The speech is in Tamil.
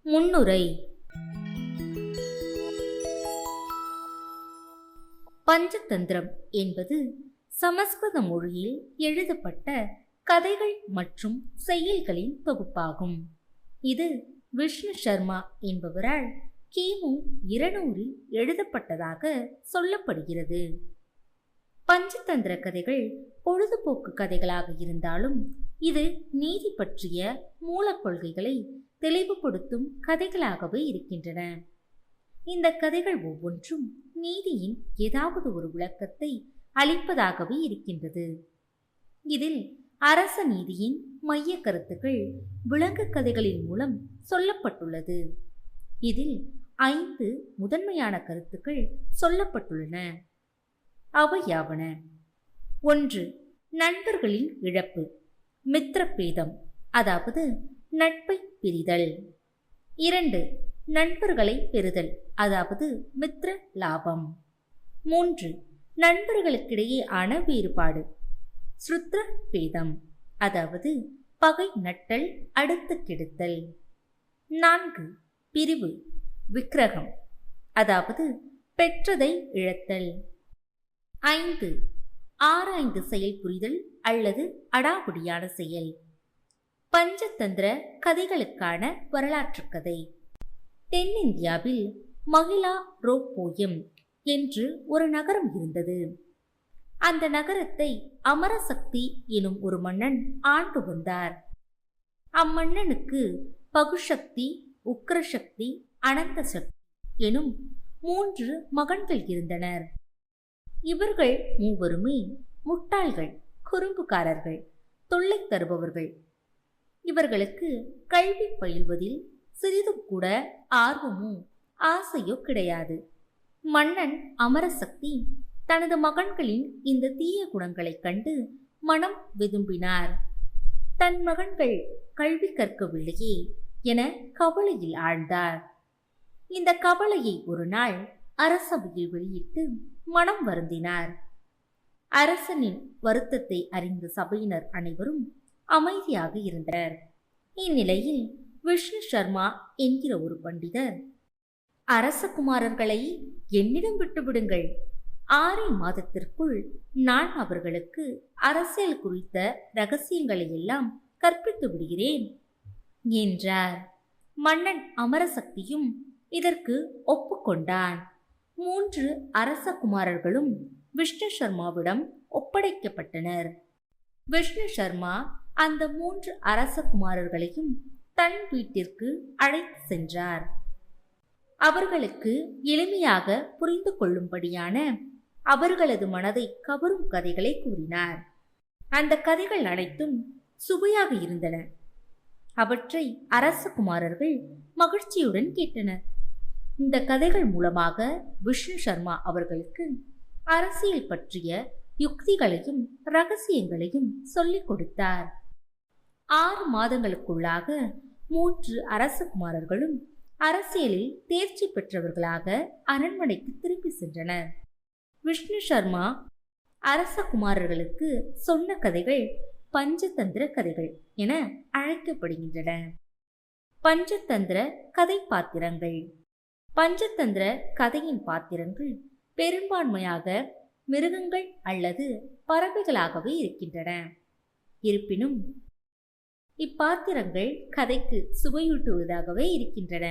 முன்னுரை. பஞ்சதந்திரம் என்பது சமஸ்கிருத மொழியில் எழுதப்பட்ட கதைகள் மற்றும் செய்யுள்களின் தொகுப்பாகும். இது விஷ்ணு சர்மா என்பவரால் கிமு 200 எழுதப்பட்டதாக சொல்லப்படுகிறது. பஞ்சதந்திர கதைகள் பொழுதுபோக்கு கதைகளாக இருந்தாலும் இது நீதி பற்றிய மூலக் கொள்கைகளை தெளிவுபடுத்தும் கதைகளாகவே இருக்கின்றன. இந்த கதைகள் ஒவ்வொன்றும் நீதியின் ஏதாவது ஒரு விளக்கத்தை அளிப்பதாகவே இருக்கின்றது. இதில் அரச நீதியின் மைய கருத்துக்கள் விலங்கு கதைகளின் மூலம் சொல்லப்பட்டுள்ளது. இதில் 5 முதன்மையான கருத்துக்கள் சொல்லப்பட்டுள்ளன. அவையாவன: 1. நண்பர்களின் இழப்பு, மித்திரபேதம், அதாவது நட்பை பிரிதல். 2. நண்பர்களை பெறுதல், அதாவது மித்திர லாபம். 3. நண்பர்களுக்கிடையே ஆன வேறுபாடு, ஸ்ருத்ர பேதம், அதாவது பகை நட்டல், அடுத்து கெடுத்தல். 4. பிரிவு, விக்கிரகம், அதாவது பெற்றதை இழத்தல். 5. ஆராய்ந்து செயல் புரிதல் அல்லது அடாவடியான செயல். பஞ்சதந்திர கதைகளுக்கான வரலாற்று கதை. தென்னிந்தியாவில் மகிழா ரோப்போயம் என்று ஒரு நகரம் இருந்தது. அந்த நகரத்தை அமரசக்தி எனும் ஒரு மன்னன் ஆண்டு வந்தார். அம்மன்னனுக்கு பகுசக்தி, உக்கிரசக்தி, அனந்த சக்தி எனும் 3 மகன்கள் இருந்தனர். இவர்கள் மூவருமே முட்டாள்கள், குறும்புக்காரர்கள், தொல்லை தருபவர்கள். இவர்களுக்கு கல்வி பயில்வதில் சிறிதும் கூட ஆர்வமோ ஆசையோ கிடையாது. மன்னன் அமரசக்தி தனது மகன்களின் இந்த தீய குணங்களைக் கண்டு மனம் வெதும்பினார். தன் மகன்கள் கல்வி கற்கவில்லையே என கவலையில் ஆழ்ந்தார். இந்த கவலையை ஒரு நாள் அரசவையில் வெளியிட்டு மனம் வருந்தினார். அரசனின் வருத்தத்தை அறிந்த சபையினர் அனைவரும் அமைதியாக இருந்தனர். இந்நிலையில் விஷ்ணு சர்மா என்கிற ஒரு பண்டிதர், அரசகுமாரர்களை என்னிடம் விட்டுவிடுங்கள், 6 மாதத்திற்குள் நான் அவர்களுக்கு அரசியல் குறித்த ரகசியங்களை எல்லாம் கற்பித்து விடுகிறேன் என்றார். மன்னன் அமரசக்தியும் இதற்கு ஒப்புக்கொண்டான். 3 அரசகுமாரர்களும் விஷ்ணு சர்மாவிடம் ஒப்படைக்கப்பட்டனர். விஷ்ணு சர்மா அந்த 3 அரசகுமாரர்களையும் தன் வீட்டிற்கு அழைத்து சென்றார். அவர்களுக்கு எளிமையாக புரிந்து கொள்ளும்படியான அவர்களது மனதை கவரும் கதைகளை கூறினார். அந்த கதைகள் அனைத்தும் சுவையாக இருந்தன. அவற்றை அரசகுமாரர்கள் மகிழ்ச்சியுடன் கேட்டனர். இந்த கதைகள் மூலமாக விஷ்ணு சர்மா அவர்களுக்கு அரசியல் பற்றிய யுக்திகளையும் ரகசியங்களையும் சொல்லிக் கொடுத்தார். 6 மாதங்களுக்குள்ளாக 3 அரசகுமாரர்களும் அரசியலில் தேர்ச்சி பெற்றவர்களாக அரண்மனைக்கு திரும்பி சென்றனர். விஷ்ணு சர்மா அரசகுமாரர்களுக்கு சொன்ன கதைகள் பஞ்சதந்திர கதைகள் என அழைக்கப்படுகின்றன. பஞ்சதந்திர கதை பாத்திரங்கள். பஞ்சதந்திர கதையின் பாத்திரங்கள் பெரும்பான்மையாக மிருகங்கள் அல்லது பறவைகளாகவே இருக்கின்றன. இருப்பினும் இப்பாத்திரங்கள் கதைக்கு சுவையூட்டுவதாகவே இருக்கின்றன.